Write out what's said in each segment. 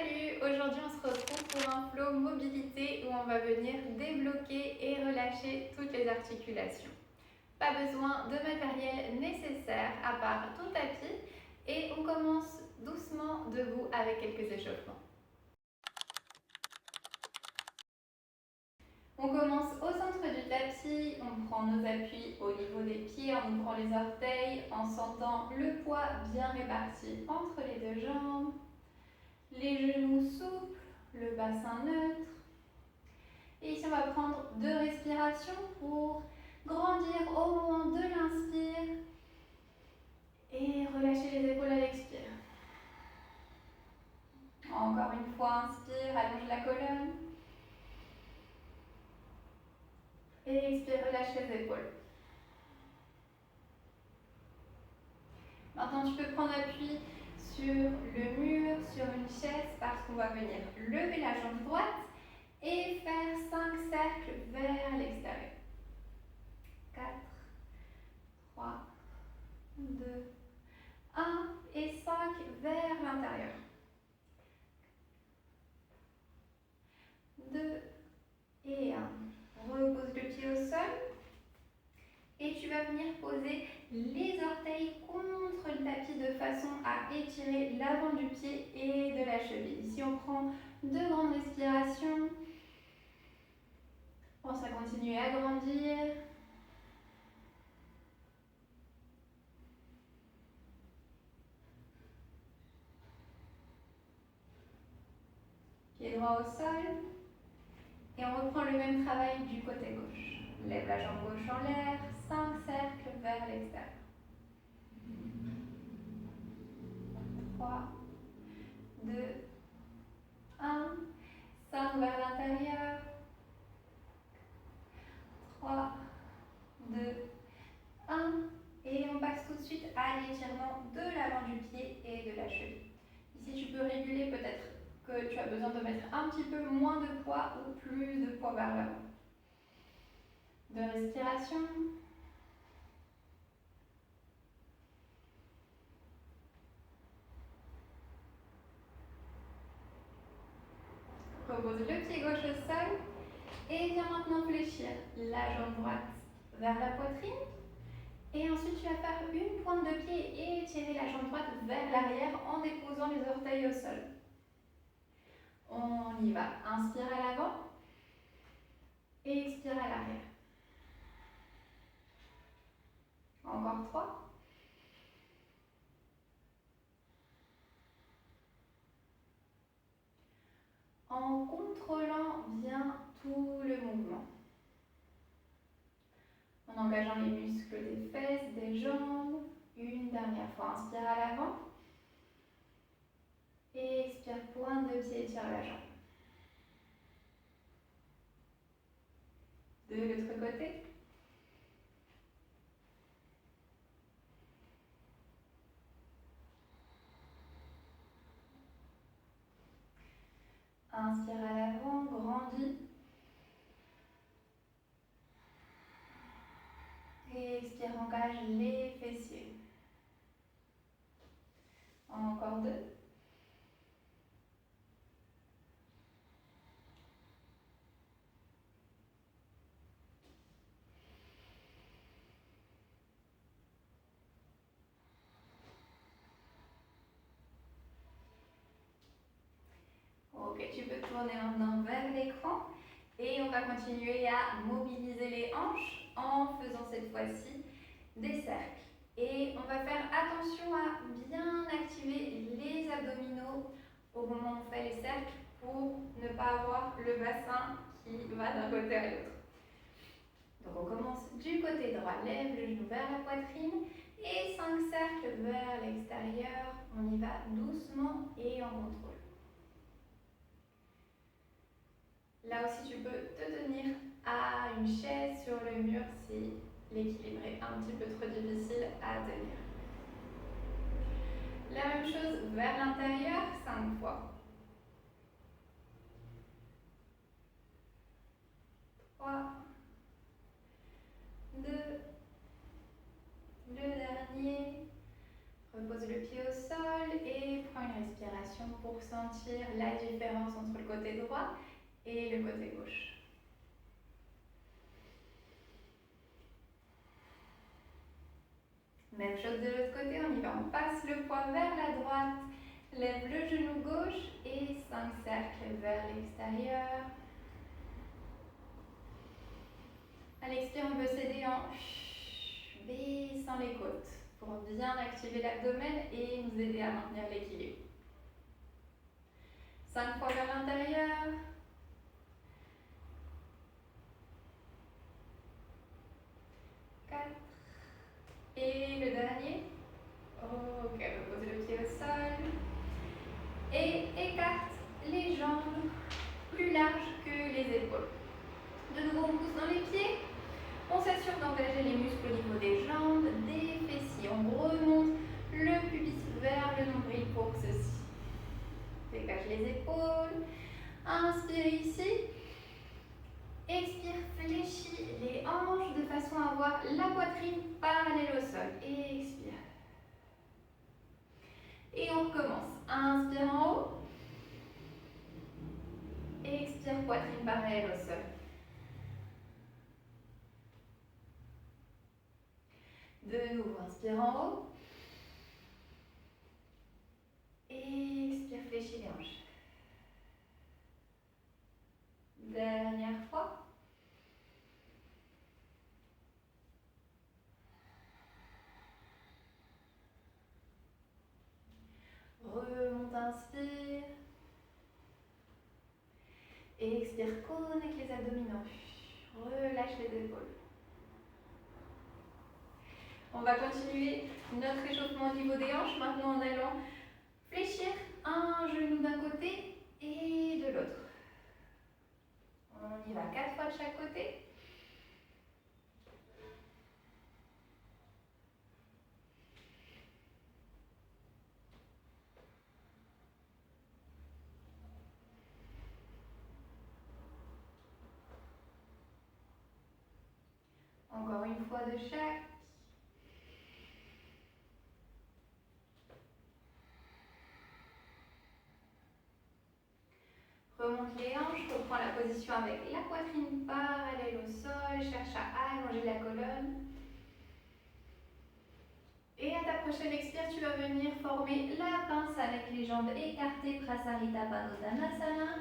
Salut! Aujourd'hui on se retrouve pour un flow mobilité où on va venir débloquer et relâcher toutes les articulations. Pas besoin de matériel nécessaire à part ton tapis et on commence doucement debout avec quelques échauffements. On commence au centre du tapis, on prend nos appuis au niveau des pieds en ouvrant les orteils, en sentant le poids bien réparti entre les deux jambes. Les genoux souples, le bassin neutre. Et ici, on va prendre 2 respirations pour grandir au moment de l'inspire et relâcher les épaules à l'expire. Encore une fois, inspire, allonge la colonne. Et expire, relâche les épaules. Maintenant, tu peux prendre appui sur le mur, sur une chaise, parce qu'on va venir lever la jambe droite et faire 5 cercles vers l'extérieur. 4, 3, 2, 1 et 5 vers l'intérieur. 2 et 1. Repose le pied au sol. Et tu vas venir poser les orteils contre le tapis de façon à étirer l'avant du pied et de la cheville. Ici, on prend 2 grandes respirations. Pense à continuer à grandir. Pied droit au sol. Et on reprend le même travail du côté gauche. Lève la jambe gauche en l'air, 5 cercles vers l'extérieur. 3, 2, 1, 5 vers l'intérieur. 3, 2, 1. Et on passe tout de suite à l'étirement de l'avant du pied et de la cheville. Ici, tu peux réguler peut-être que tu as besoin de mettre un petit peu moins de poids ou plus de poids vers l'avant. 2 respirations. Repose le pied gauche au sol et viens maintenant fléchir la jambe droite vers la poitrine. Et ensuite, tu vas faire une pointe de pied et étirer la jambe droite vers l'arrière en déposant les orteils au sol. On y va. Inspire à l'avant et expire à l'arrière. Encore 3. En contrôlant bien tout le mouvement. En engageant les muscles des fesses, des jambes. Une dernière fois, inspire à l'avant. Et expire, pointe de pied, étire la jambe. De l'autre côté. Inspire à l'avant, grandis. Et expire, engage les fessiers. Encore 2. Ok, tu peux tourner maintenant vers l'écran et on va continuer à mobiliser les hanches en faisant cette fois-ci des cercles. Et on va faire attention à bien activer les abdominaux au moment où on fait les cercles pour ne pas avoir le bassin qui va d'un côté à l'autre. Donc on commence du côté droit, lève le genou vers la poitrine et 5 cercles vers l'extérieur. On y va doucement et en contrôle. Là aussi, tu peux te tenir à une chaise sur le mur si l'équilibre est un petit peu trop difficile à tenir. La même chose vers l'intérieur, 5 fois. 3, 2, le dernier. Repose le pied au sol et prends une respiration respiration pour sentir la différence entre le côté droit et le côté gauche. Même chose de l'autre côté, on y va, on passe le poids vers la droite, lève le genou gauche et 5 cercles vers l'extérieur. À l'expire, on peut s'aider en baissant les côtes pour bien activer l'abdomen et nous aider à maintenir l'équilibre. 5 fois vers l'intérieur. 4. Et le dernier. Ok, on pose le pied au sol. Et écarte les jambes plus larges que les épaules. De nouveau, on pousse dans les pieds. On s'assure d'engager les muscles au niveau des jambes, des fessiers. On remonte le pubis vers le nombril pour ceci. Dégage les épaules. Inspire ici. Expire, fléchis les hanches de façon à avoir la poitrine parallèle au sol. Et expire. Et on recommence. Inspire en haut. Expire, poitrine parallèle au sol. De nouveau, inspire en haut. Expire, fléchis les hanches. Dernière fois. Remonte, inspire. Expire, connecte les abdominaux. Relâche les épaules. On va continuer notre échauffement au niveau des hanches, maintenant en allant fléchir un genou d'un côté et de l'autre. On y va 4 fois de chaque côté. Encore une fois de chaque. Remonte les hanches, reprends la position avec la poitrine parallèle au sol, cherche à allonger la colonne. Et à ta prochaine expire, tu vas venir former la pince avec les jambes écartées, Prasarita Padottanasana.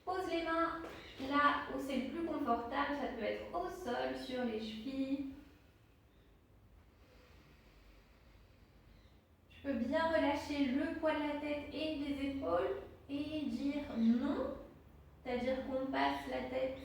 Pose les mains là où c'est le plus confortable, ça peut être au sol, sur les chevilles. Tu peux bien relâcher le poids de la tête et des épaules et dire non, c'est-à-dire qu'on passe la tête.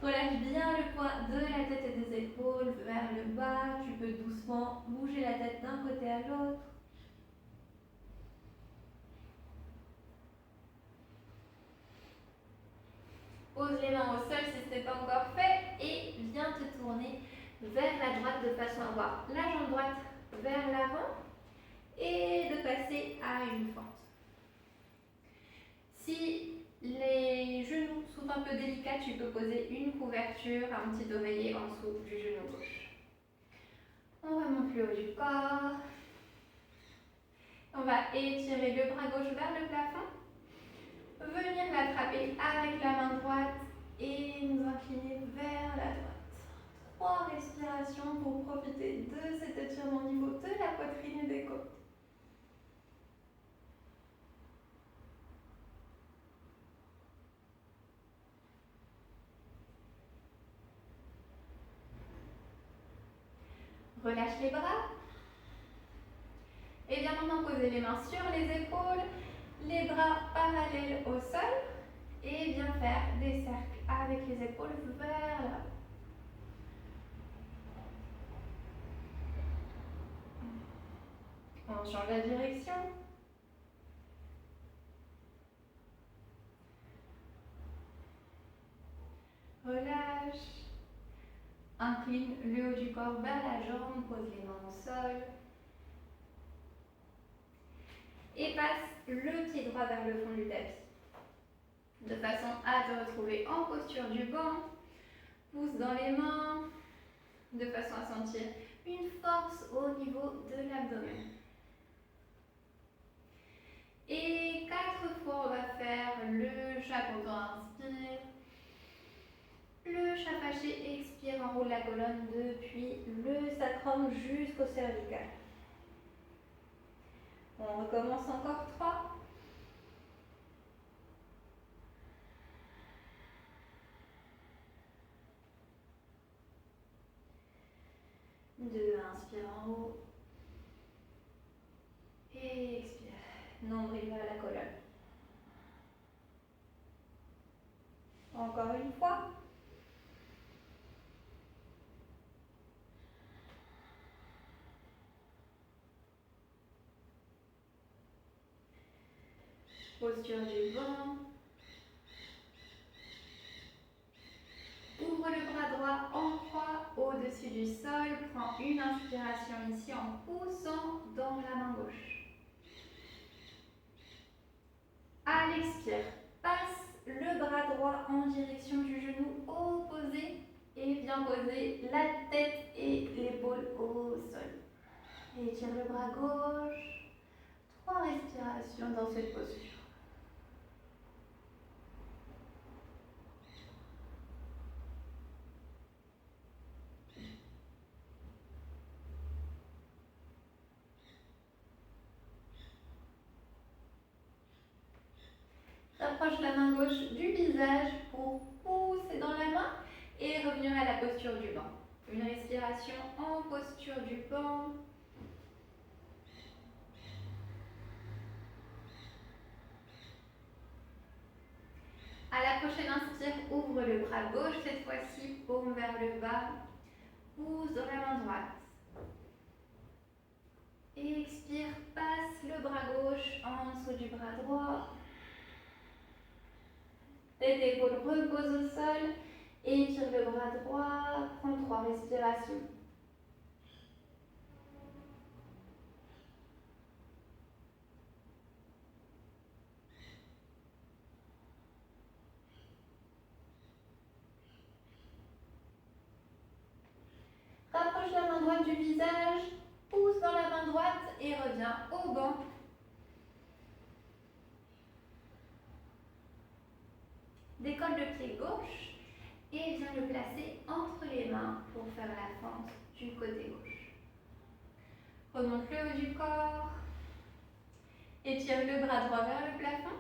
Relâche bien le poids de la tête et des épaules vers le bas. Tu peux doucement bouger la tête d'un côté à l'autre. Pose les mains au sol si ce n'est pas encore fait et viens te tourner vers la droite de façon à avoir la jambe droite vers l'avant et de passer à une fente. Si les genoux sont un peu délicats, tu peux poser une couverture, un petit oreiller en dessous du genou gauche. On remonte le haut du corps. On va étirer le bras gauche vers le plafond. Venir l'attraper avec la main droite et nous incliner vers la droite. 3 respirations pour profiter de cet étirement au niveau de la poitrine et des côtes. Relâche les bras. Et viens maintenant poser les mains sur les épaules, les bras parallèles au sol et viens faire des cercles avec les épaules vers l'avant. On change la direction. Relâche. Incline le haut du corps vers la jambe, pose les mains au sol. Et passe le pied droit vers le fond du tapis. De façon à te retrouver en posture du banc. Pousse dans les mains, de façon à sentir une force au niveau de l'abdomen. Et 4 fois, on va faire le chat content, inspire. Le chat fâché, expire, enroule la colonne depuis le sacrum jusqu'au cervical. On recommence encore 3. 2, inspire en haut. Et expire. Nombril vers la colonne. Encore une fois. Posture du vent. Ouvre le bras droit en croix au-dessus du sol. Prends une inspiration ici en poussant dans la main gauche. À l'expire, passe le bras droit en direction du genou opposé et viens poser la tête et l'épaule au sol. Étire le bras gauche. 3 respirations dans cette posture. Rapproche la main gauche du visage pour pousser dans la main et revenir à la posture du banc. Une respiration en posture du banc. À la prochaine inspire, ouvre le bras gauche, cette fois-ci, paume vers le bas. Pousse dans la main droite. Expire, passe le bras gauche en dessous du bras droit. Tête et épaules reposent au sol. Étire le bras droit. Prends 3 respirations. Rapproche la main droite du visage. Pousse dans la main droite et reviens au banc. Décolle le pied gauche et viens le placer entre les mains pour faire la fente du côté gauche. Remonte le haut du corps. Étire le bras droit vers le plafond.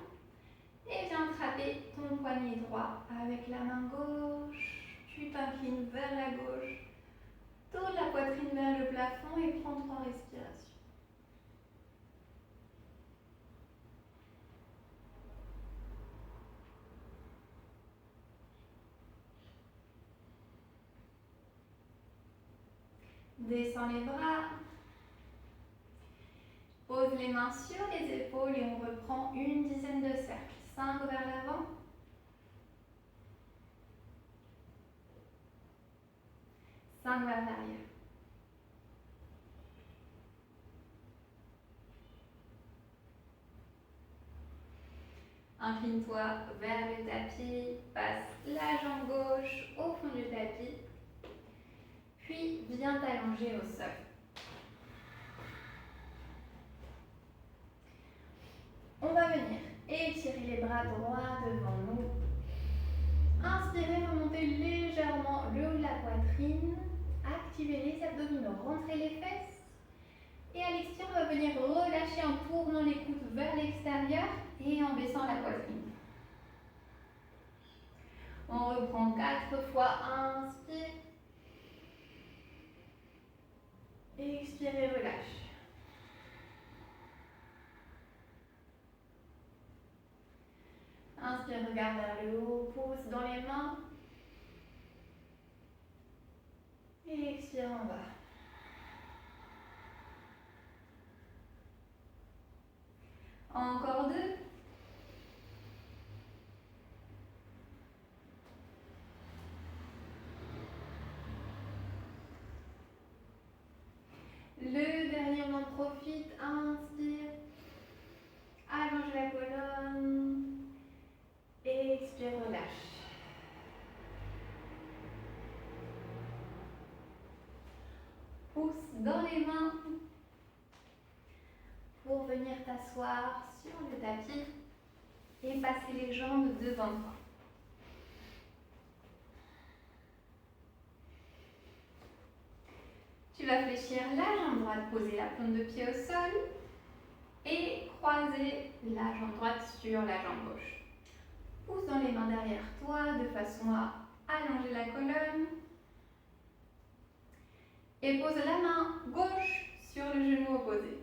Et viens attraper ton poignet droit avec la main gauche. Tu t'inclines vers la gauche. Tourne la poitrine vers le plafond et prends 3 respirations. Descends les bras. Pose les mains sur les épaules et on reprend une dizaine de cercles. 5 vers l'avant. 5 vers l'arrière. Incline-toi vers le tapis, passe la jambe gauche au fond du tapis, puis viens t'allonger au sol. On va venir étirer les bras droits devant nous. Inspirez, remontez légèrement le haut de la poitrine, activez les abdominaux, rentrez les fesses. Et à l'expire, on va venir relâcher en tournant les coudes vers l'extérieur et en baissant la poitrine. On reprend 4 fois. Inspire. Expirez, relâche. Inspire, regarde vers le haut, pousse dans les mains. Et expire en bas. Encore 2. Le dernier, on en profite. Inspire. Allonge la colonne. Expire, relâche. Pousse. dans les mains pour venir t'asseoir sur le tapis et passer les jambes devant toi. Tu vas fléchir la jambe droite, poser la pointe de pied au sol et croiser la jambe droite sur la jambe gauche. Pousse dans les mains derrière toi de façon à allonger la colonne. Et pose la main gauche sur le genou opposé.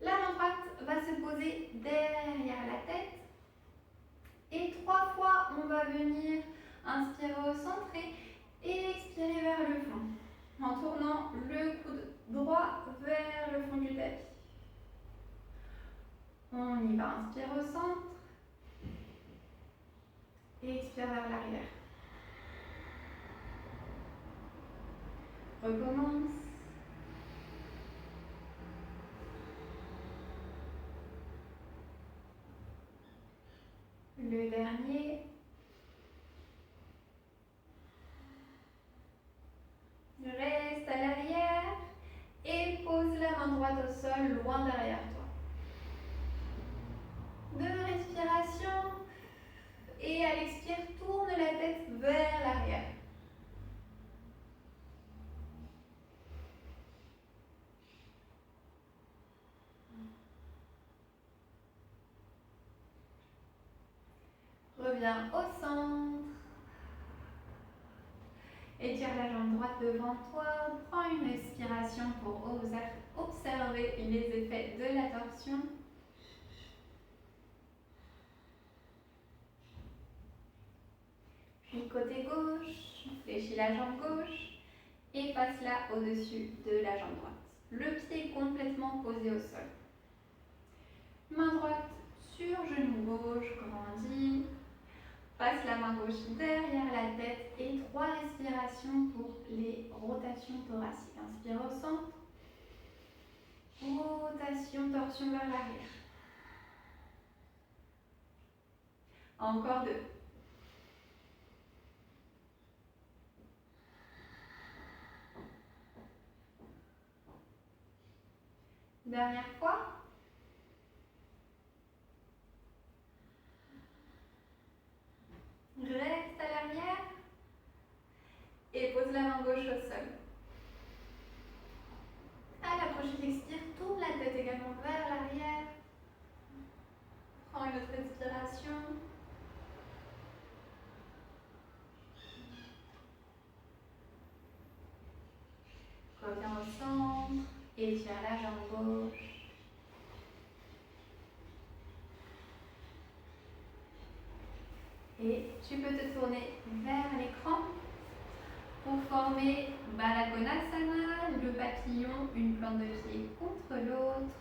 La main droite va se poser derrière la tête. Et 3 fois, on va venir inspirer au centre et expirer vers le fond, en tournant le coude droit vers le fond du tapis. On y va, inspire au centre et expire vers l'arrière. Recommence. Le dernier. Reste à l'arrière et pose la main droite au sol, loin derrière toi. 2 respirations et à l'expire, tourne la tête vers l'arrière. Reviens au centre. Étire la jambe droite devant toi. Prends une respiration pour observer les effets de la torsion. Puis côté gauche, fléchis la jambe gauche et passe-la au-dessus de la jambe droite. Le pied complètement posé au sol. Main droite sur genou gauche, grandis. Passe la main gauche derrière la tête et 3 respirations pour les rotations thoraciques. Inspire au centre. Rotation, torsion vers l'arrière. Encore 2. Dernière fois. Reste à l'arrière et pose la main gauche au sol. À la prochaine expire, tourne la tête également vers l'arrière. Prends une autre respiration. Reviens au centre, étire la jambe gauche. Et tu peux te tourner vers l'écran pour former Balakonasana, le papillon, une plante de pied contre l'autre.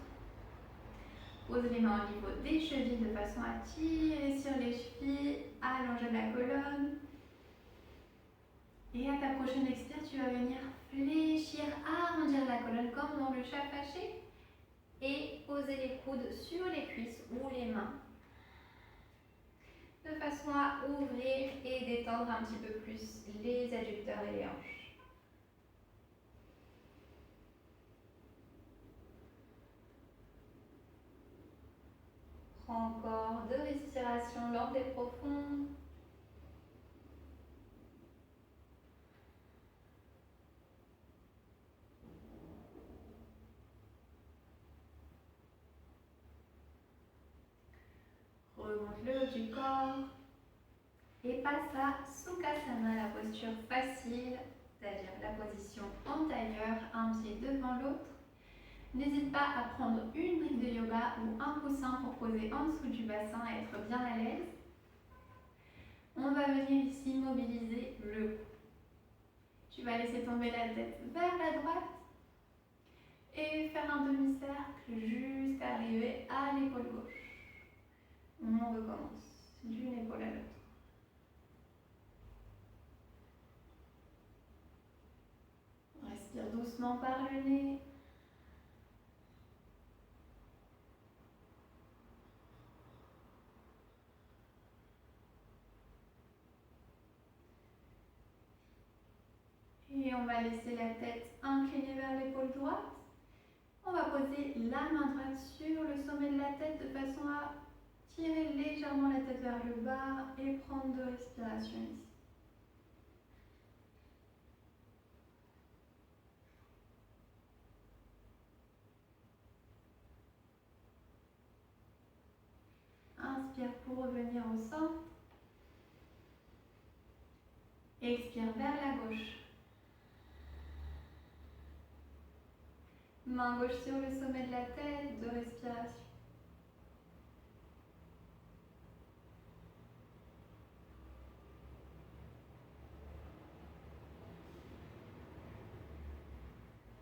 Pose les mains au niveau des chevilles de façon à tirer sur les chevilles, allonger la colonne. Et à ta prochaine expire, tu vas venir fléchir, arrondir la colonne comme dans le chat fâché et poser les coudes sur les cuisses ou les mains de façon à ouvrir et détendre un petit peu plus les adducteurs et les hanches. Prends encore 2 respirations lentes et profondes. Remonte le haut du corps et passe à Sukhasana, la posture facile, c'est-à-dire la position en tailleur, un pied devant l'autre. N'hésite pas à prendre une brique de yoga ou un coussin pour poser en dessous du bassin et être bien à l'aise. On va venir ici mobiliser le cou. Tu vas laisser tomber la tête vers la droite et faire un demi-cercle jusqu'à arriver à l'épaule gauche. On recommence d'une épaule à l'autre. Respire doucement par le nez. Et Puis on va laisser la tête inclinée vers l'épaule droite. On va poser la main droite sur le sommet de la tête de façon à tirer légèrement la tête vers le bas et prendre 2 respirations ici. Inspire pour revenir au centre. Expire vers la gauche. Main gauche sur le sommet de la tête, 2 respirations.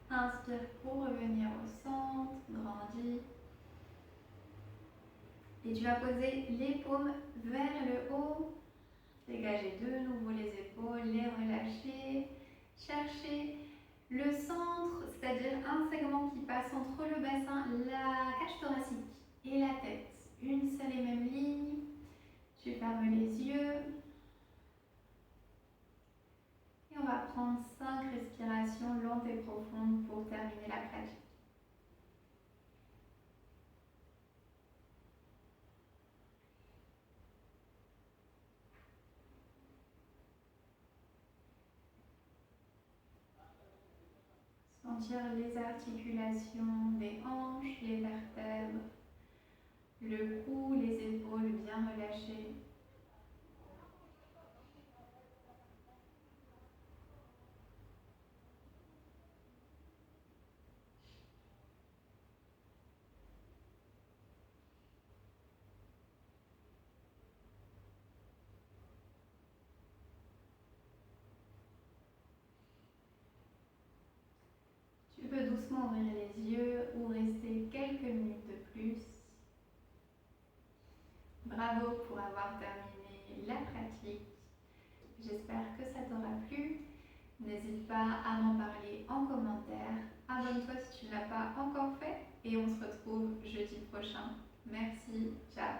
Inspire pour revenir au centre, grandis. Et tu vas poser les paumes vers le haut. Dégagez de nouveau les épaules, les relâcher. Cherchez le centre, c'est-à-dire un segment qui passe entre le bassin, la cage thoracique et la tête. Une seule et même ligne. Tu fermes les yeux. Et on va prendre 5 respirations lentes et profondes pour terminer la pratique. Sentir les articulations des hanches, les vertèbres, le cou, les épaules bien relâchées. Tu peux doucement ouvrir les yeux ou rester quelques minutes de plus. Bravo pour avoir terminé la pratique. J'espère que ça t'aura plu. N'hésite pas à m'en parler en commentaire. Abonne-toi si tu ne l'as pas encore fait et on se retrouve jeudi prochain. Merci, ciao.